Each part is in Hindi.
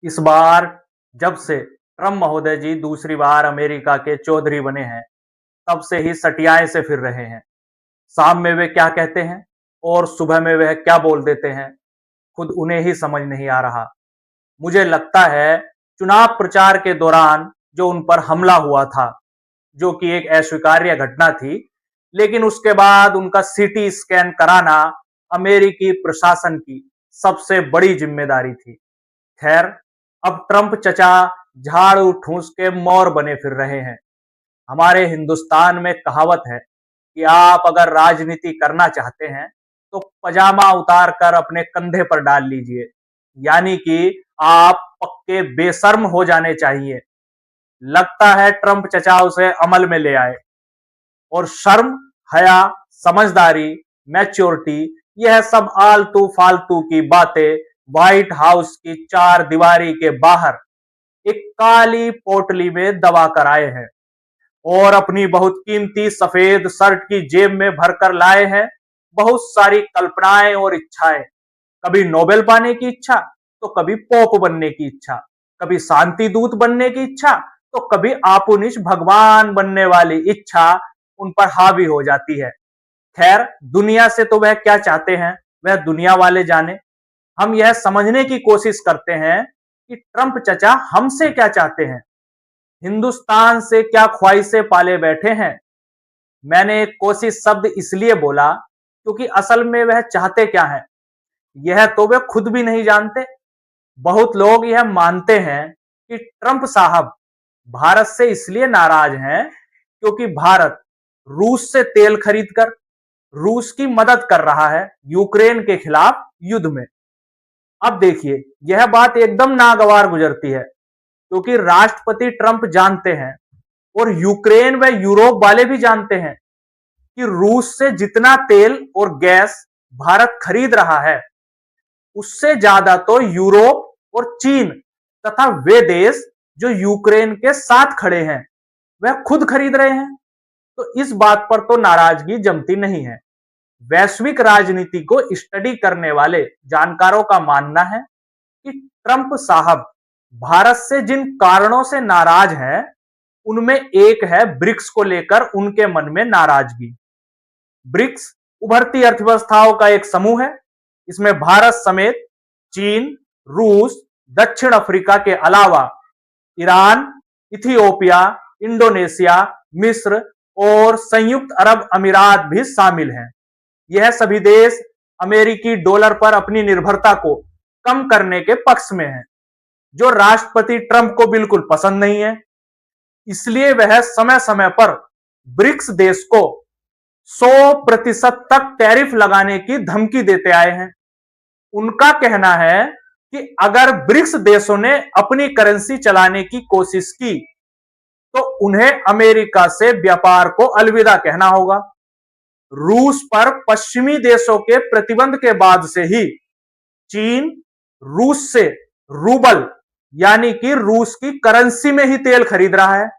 इस बार जब से ट्रम्प महोदय जी दूसरी बार अमेरिका के चौधरी बने हैं, तब से ही सटियाए से फिर रहे हैं। शाम में वे क्या कहते हैं और सुबह में वह क्या बोल देते हैं, खुद उन्हें ही समझ नहीं आ रहा। मुझे लगता है चुनाव प्रचार के दौरान जो उन पर हमला हुआ था, जो कि एक अस्वीकार्य घटना थी, लेकिन उसके बाद उनका सीटी स्कैन कराना अमेरिकी प्रशासन की सबसे बड़ी जिम्मेदारी थी। खैर, अब ट्रंप चचा झाड़ू ठूंस के मौर बने फिर रहे हैं। हमारे हिंदुस्तान में कहावत है कि आप अगर राजनीति करना चाहते हैं तो पजामा उतार कर अपने कंधे पर डाल लीजिए, यानी कि आप पक्के बेशर्म हो जाने चाहिए। लगता है ट्रंप चचा उसे अमल में ले आए और शर्म, हया, समझदारी, मैच्योरिटी, यह सब आलतू फालतू की बातें व्हाइट हाउस की चार दीवारी के बाहर एक काली पोटली में दबा कर आए हैं और अपनी बहुत कीमती सफेद शर्ट की जेब में भरकर लाए हैं बहुत सारी कल्पनाएं और इच्छाएं। कभी नोबेल पाने की इच्छा, तो कभी पोप बनने की इच्छा, कभी शांति दूत बनने की इच्छा, तो कभी आपुनिश भगवान बनने वाली इच्छा उन पर हावी हो जाती है। खैर, दुनिया से तो वह क्या चाहते हैं वह दुनिया वाले जाने। हम यह समझने की कोशिश करते हैं कि ट्रंप चचा हमसे क्या चाहते हैं, हिंदुस्तान से क्या ख्वाहिशें पाले बैठे हैं। मैंने कोशिश शब्द इसलिए बोला क्योंकि असल में वह चाहते क्या हैं, यह तो वे खुद भी नहीं जानते। बहुत लोग यह मानते हैं कि ट्रंप साहब भारत से इसलिए नाराज हैं क्योंकि भारत रूस से तेल खरीदकर रूस की मदद कर रहा है यूक्रेन के खिलाफ युद्ध में। अब देखिए, यह बात एकदम नागवार गुजरती है क्योंकि राष्ट्रपति ट्रंप जानते हैं और यूक्रेन व यूरोप वाले भी जानते हैं कि रूस से जितना तेल और गैस भारत खरीद रहा है, उससे ज्यादा तो यूरोप और चीन तथा वे देश जो यूक्रेन के साथ खड़े हैं वह खुद खरीद रहे हैं। तो इस बात पर तो नाराजगी जमती नहीं है। वैश्विक राजनीति को स्टडी करने वाले जानकारों का मानना है कि ट्रंप साहब भारत से जिन कारणों से नाराज हैं, उनमें एक है ब्रिक्स को लेकर उनके मन में नाराजगी। ब्रिक्स उभरती अर्थव्यवस्थाओं का एक समूह है। इसमें भारत समेत चीन, रूस, दक्षिण अफ्रीका के अलावा ईरान, इथियोपिया, इंडोनेशिया, मिस्र और संयुक्त अरब अमीरात भी शामिल हैं। यह सभी देश अमेरिकी डॉलर पर अपनी निर्भरता को कम करने के पक्ष में हैं, जो राष्ट्रपति ट्रंप को बिल्कुल पसंद नहीं है। इसलिए वह समय समय पर ब्रिक्स देश को 100% तक टैरिफ लगाने की धमकी देते आए हैं। उनका कहना है कि अगर ब्रिक्स देशों ने अपनी करेंसी चलाने की कोशिश की तो उन्हें अमेरिका से व्यापार को अलविदा कहना होगा। रूस पर पश्चिमी देशों के प्रतिबंध के बाद से ही चीन रूस से रूबल यानी कि रूस की करेंसी में ही तेल खरीद रहा है।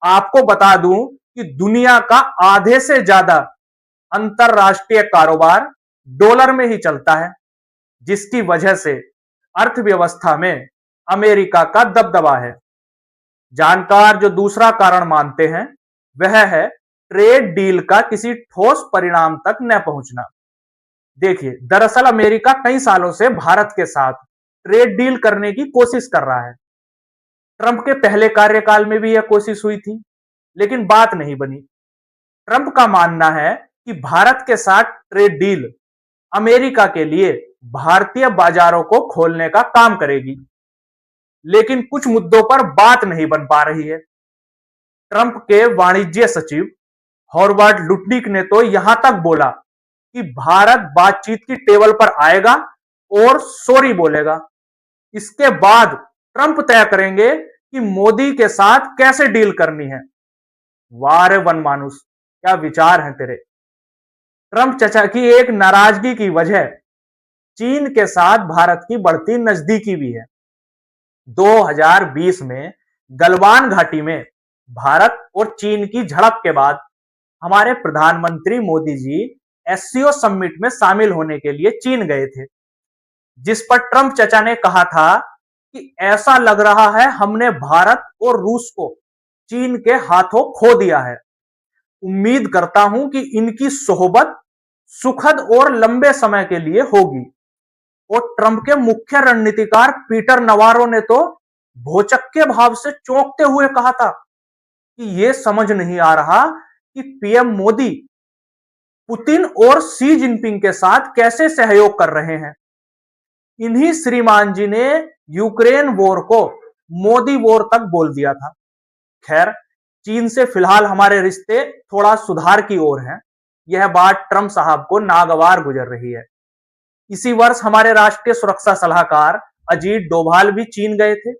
आपको बता दूं कि दुनिया का आधे से ज्यादा अंतरराष्ट्रीय कारोबार डॉलर में ही चलता है, जिसकी वजह से अर्थव्यवस्था में अमेरिका का दबदबा है। जानकार जो दूसरा कारण मानते हैं वह है ट्रेड डील का किसी ठोस परिणाम तक न पहुंचना। देखिए, दरअसल अमेरिका कई सालों से भारत के साथ ट्रेड डील करने की कोशिश कर रहा है। ट्रंप के पहले कार्यकाल में भी यह कोशिश हुई थी, लेकिन बात नहीं बनी। ट्रंप का मानना है कि भारत के साथ ट्रेड डील अमेरिका के लिए भारतीय बाजारों को खोलने का काम करेगी, लेकिन कुछ मुद्दों पर बात नहीं बन पा रही है। ट्रंप के वाणिज्य सचिव हॉवर्ड लुटनिक ने तो यहां तक बोला कि भारत बातचीत की टेबल पर आएगा और सॉरी बोलेगा। इसके बाद ट्रंप तय करेंगे कि मोदी के साथ कैसे डील करनी है। वाह रे वन मानुस, क्या विचार हैं तेरे। ट्रंप चचा की एक नाराजगी की वजह चीन के साथ भारत की बढ़ती नजदीकी भी है। 2020 में गलवान घाटी में भारत और चीन की झड़प के बाद हमारे प्रधानमंत्री मोदी जी एससीओ समिट में शामिल होने के लिए चीन गए थे, जिस पर ट्रंप चचा ने कहा था कि ऐसा लग रहा है हमने भारत और रूस को चीन के हाथों खो दिया है। उम्मीद करता हूं कि इनकी सोहबत सुखद और लंबे समय के लिए होगी। और ट्रंप के मुख्य रणनीतिकार पीटर नवारो ने तो भौचक्के भाव से चौंकते हुए कहा था कि यह समझ नहीं आ रहा कि पीएम मोदी पुतिन और शी जिनपिंग के साथ कैसे सहयोग कर रहे हैं। इन्हीं श्रीमान जी ने यूक्रेन वॉर को मोदी वॉर तक बोल दिया था। खैर, चीन से फिलहाल हमारे रिश्ते थोड़ा सुधार की ओर हैं। यह बात ट्रंप साहब को नागवार गुजर रही है। इसी वर्ष हमारे राष्ट्रीय सुरक्षा सलाहकार अजीत डोभाल भी चीन गए थे।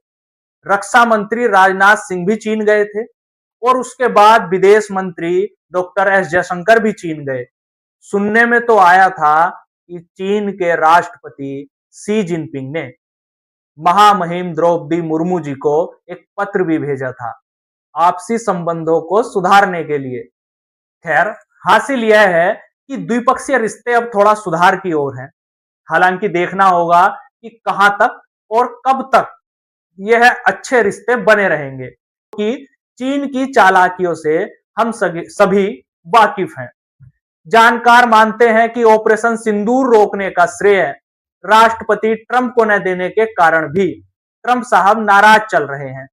रक्षा मंत्री राजनाथ सिंह भी चीन गए थे और उसके बाद विदेश मंत्री डॉक्टर एस जयशंकर भी चीन गए। सुनने में तो आया था कि चीन के राष्ट्रपति शी जिनपिंग ने महामहिम द्रौपदी मुर्मू जी को एक पत्र भी भेजा था आपसी संबंधों को सुधारने के लिए। खैर, हासिल यह है कि द्विपक्षीय रिश्ते अब थोड़ा सुधार की ओर हैं। हालांकि देखना होगा कि कहां तक और कब तक यह अच्छे रिश्ते बने रहेंगे, कि चीन की चालाकियों से हम सभी वाकिफ हैं। जानकार मानते हैं कि ऑपरेशन सिंदूर रोकने का श्रेय राष्ट्रपति ट्रंप को न देने के कारण भी ट्रंप साहब नाराज चल रहे हैं।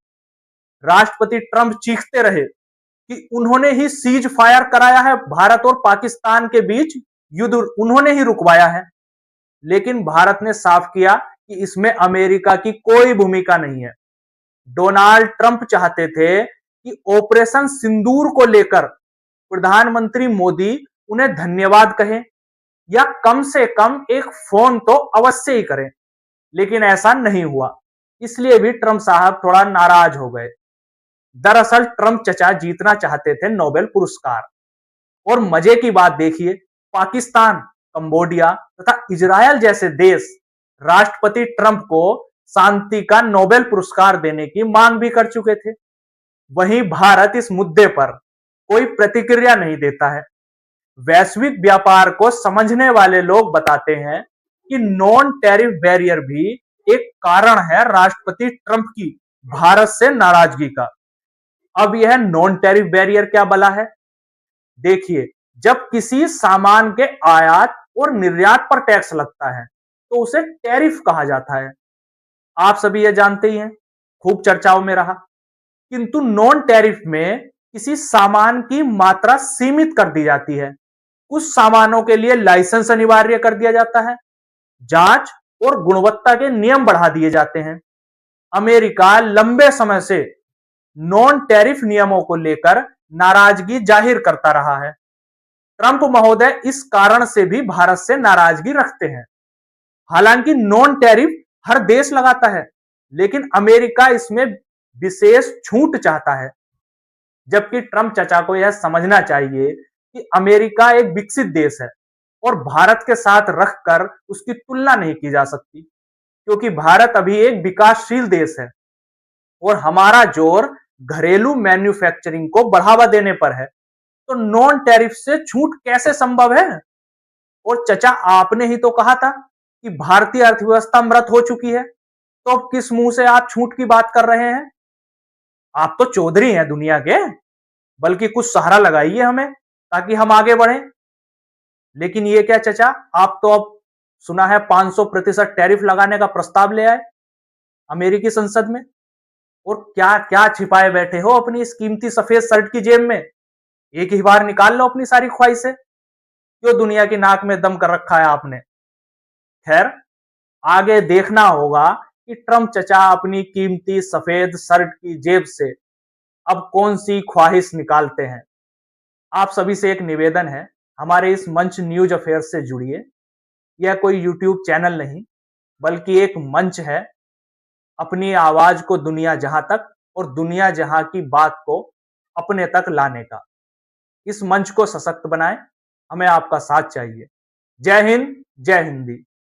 राष्ट्रपति ट्रंप चीखते रहे कि उन्होंने ही सीज फायर कराया है, भारत और पाकिस्तान के बीच युद्ध उन्होंने ही रुकवाया है। लेकिन भारत ने साफ किया कि इसमें अमेरिका की कोई भूमिका नहीं है। डोनाल्ड ट्रंप चाहते थे कि ऑपरेशन सिंदूर को लेकर प्रधानमंत्री मोदी उन्हें धन्यवाद कहें या कम से कम एक फोन तो अवश्य ही करें, लेकिन ऐसा नहीं हुआ। इसलिए भी ट्रंप साहब थोड़ा नाराज हो गए। दरअसल ट्रंप चचा जीतना चाहते थे नोबेल पुरस्कार। और मजे की बात देखिए, पाकिस्तान, कंबोडिया तथा इजरायल जैसे देश राष्ट्रपति ट्रंप को शांति का नोबेल पुरस्कार देने की मांग भी कर चुके थे। वहीं भारत इस मुद्दे पर कोई प्रतिक्रिया नहीं देता है। वैश्विक व्यापार को समझने वाले लोग बताते हैं कि नॉन टैरिफ बैरियर भी एक कारण है राष्ट्रपति ट्रंप की भारत से नाराजगी का। अब यह नॉन टैरिफ बैरियर क्या बला है? देखिए, जब किसी सामान के आयात और निर्यात पर टैक्स लगता है तो उसे टैरिफ कहा जाता है। आप सभी यह जानते ही हैं, खूब चर्चाओं में रहा। किंतु नॉन टैरिफ में किसी सामान की मात्रा सीमित कर दी जाती है। कुछ सामानों के लिए लाइसेंस अनिवार्य कर दिया जाता है। जांच और गुणवत्ता के नियम बढ़ा दिए जाते हैं। अमेरिका लंबे समय से नॉन टैरिफ नियमों को लेकर नाराजगी जाहिर करता रहा है। ट्रंप महोदय इस कारण से भी भारत से नाराजगी रखते हैं। हालांकि नॉन टैरिफ हर देश लगाता है, लेकिन अमेरिका इसमें विशेष छूट चाहता है। जबकि ट्रंप चचा को यह समझना चाहिए कि अमेरिका एक विकसित देश है और भारत के साथ रखकर उसकी तुलना नहीं की जा सकती, क्योंकि भारत अभी एक विकासशील देश है और हमारा जोर घरेलू मैन्युफैक्चरिंग को बढ़ावा देने पर है। तो नॉन टैरिफ से छूट कैसे संभव है? और चचा, आपने ही तो कहा था कि भारतीय अर्थव्यवस्था मृत हो चुकी है, तो अब किस मुंह से आप छूट की बात कर रहे हैं? आप तो चौधरी हैं दुनिया के, बल्कि कुछ सहारा लगाइए हमें ताकि हम आगे बढ़ें। लेकिन ये क्या चचा, आप तो अब सुना है 500% टैरिफ लगाने का प्रस्ताव ले आए अमेरिकी संसद में। और क्या क्या छिपाए बैठे हो अपनी इस कीमती सफेद शर्ट की जेब में? एक ही बार निकाल लो अपनी सारी ख्वाहिशें। क्यों दुनिया की नाक में दम कर रखा है आपने? खैर, आगे देखना होगा कि ट्रंप चचा अपनी कीमती सफेद शर्ट की जेब से अब कौन सी ख्वाहिश निकालते हैं। आप सभी से एक निवेदन है, हमारे इस मंच न्यूज अफेयर से जुड़िए। यह कोई यूट्यूब चैनल नहीं, बल्कि एक मंच है अपनी आवाज को दुनिया जहां तक और दुनिया जहां की बात को अपने तक लाने का। इस मंच को सशक्त बनाएं, हमें आपका साथ चाहिए। जय हिंद, जय हिंदी।